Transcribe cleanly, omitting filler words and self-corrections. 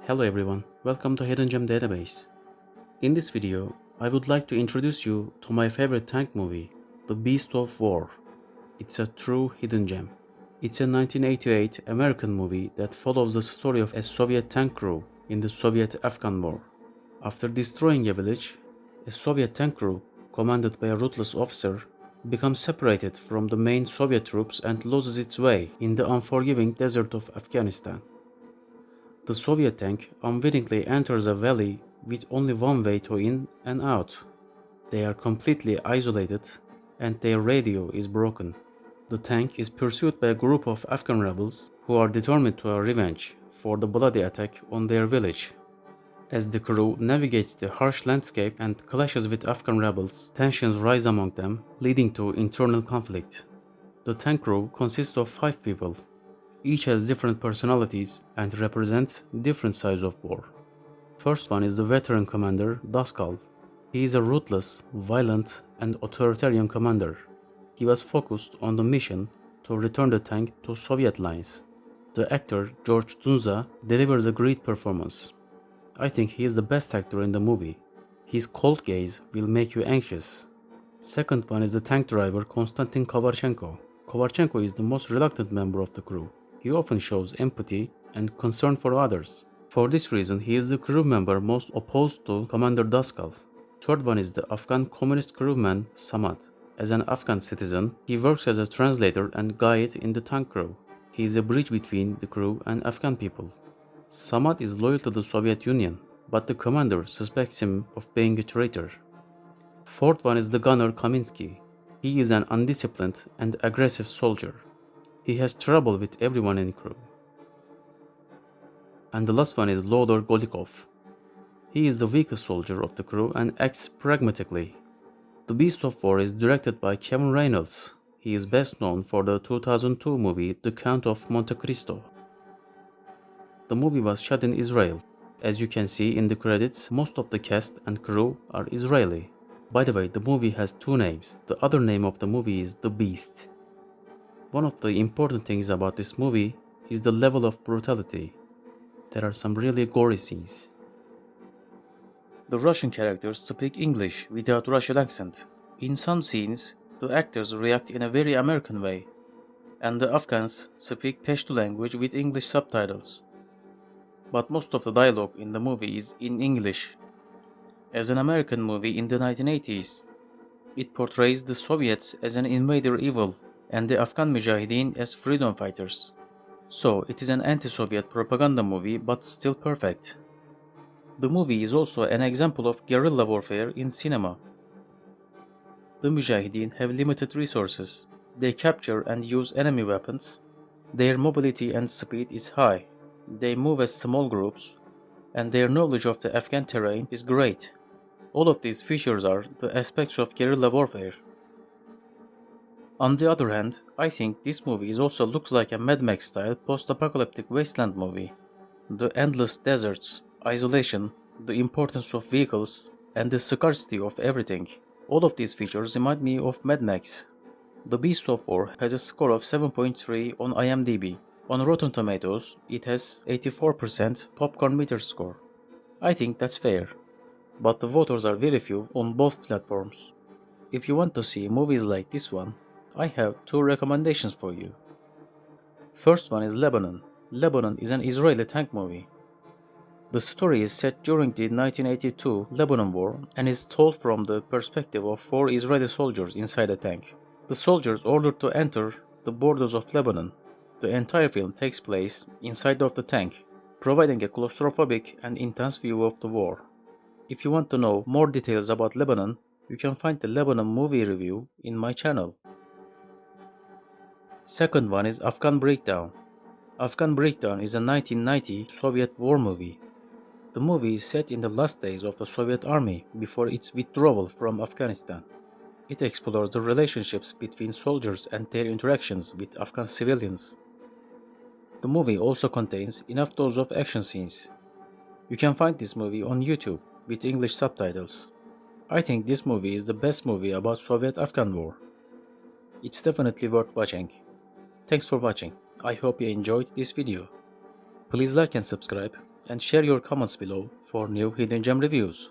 Hello everyone, welcome to Hidden Gem Database. In this video, I would like to introduce you to my favorite tank movie, The Beast of War. It's a true hidden gem. It's a 1988 American movie that follows the story of a Soviet tank crew in the Soviet-Afghan War. After destroying a village, a Soviet tank crew, commanded by a ruthless officer, becomes separated from the main Soviet troops and loses its way in the unforgiving desert of Afghanistan. The Soviet tank unwittingly enters a valley with only one way to in and out. They are completely isolated and their radio is broken. The tank is pursued by a group of Afghan rebels who are determined to have revenge for the bloody attack on their village. As the crew navigates the harsh landscape and clashes with Afghan rebels, tensions rise among them, leading to internal conflict. The tank crew consists of 5 people. Each has different personalities and represents different sides of war. First one is the veteran commander, Daskal. He is a ruthless, violent, and authoritarian commander. He was focused on the mission to return the tank to Soviet lines. The actor, George Dunza, delivers a great performance. I think he is the best actor in the movie. His cold gaze will make you anxious. Second one is the tank driver, Konstantin Kovarchenko. Kovarchenko is the most reluctant member of the crew. He often shows empathy and concern for others. For this reason, he is the crew member most opposed to Commander Daskal. Third one is the Afghan communist crewman Samad. As an Afghan citizen, he works as a translator and guide in the tank crew. He is a bridge between the crew and Afghan people. Samad is loyal to the Soviet Union, but the commander suspects him of being a traitor. Fourth one is the gunner Kaminsky. He is an undisciplined and aggressive soldier. He has trouble with everyone in the crew. And the last one is Loader Golikov. He is the weakest soldier of the crew and acts pragmatically. The Beast of War is directed by Kevin Reynolds. He is best known for the 2002 movie The Count of Monte Cristo. The movie was shot in Israel. As you can see in the credits, most of the cast and crew are Israeli. By the way, the movie has 2 names. The other name of the movie is The Beast. One of the important things about this movie is the level of brutality. There are some really gory scenes. The Russian characters speak English without Russian accent. In some scenes, the actors react in a very American way, and the Afghans speak Pashto language with English subtitles. But most of the dialogue in the movie is in English. As an American movie in the 1980s, it portrays the Soviets as an invader evil and the Afghan Mujahideen as freedom fighters. So it is an anti-Soviet propaganda movie but still perfect. The movie is also an example of guerrilla warfare in cinema. The Mujahideen have limited resources. They capture and use enemy weapons. Their mobility and speed is high. They move as small groups, and their knowledge of the Afghan terrain is great. All of these features are the aspects of guerrilla warfare. On the other hand, I think this movie also looks like a Mad Max style post-apocalyptic wasteland movie. The endless deserts, isolation, the importance of vehicles, and the scarcity of everything. All of these features remind me of Mad Max. The Beast of War has a score of 7.3 on IMDb. On Rotten Tomatoes, it has 84% popcorn meter score. I think that's fair, but the voters are very few on both platforms. If you want to see movies like this one, I have 2 recommendations for you. First one is Lebanon. Lebanon is an Israeli tank movie. The story is set during the 1982 Lebanon War and is told from the perspective of 4 Israeli soldiers inside a tank. The soldiers ordered to enter the borders of Lebanon. The entire film takes place inside of the tank, providing a claustrophobic and intense view of the war. If you want to know more details about Lebanon, you can find the Lebanon movie review in my channel. Second one is Afghan Breakdown. Afghan Breakdown is a 1990 Soviet war movie. The movie is set in the last days of the Soviet army before its withdrawal from Afghanistan. It explores the relationships between soldiers and their interactions with Afghan civilians. The movie also contains enough dose of action scenes. You can find this movie on YouTube with English subtitles. I think this movie is the best movie about Soviet-Afghan war. It's definitely worth watching. Thanks for watching. I hope you enjoyed this video. Please like and subscribe. and share your comments below for new hidden gem reviews.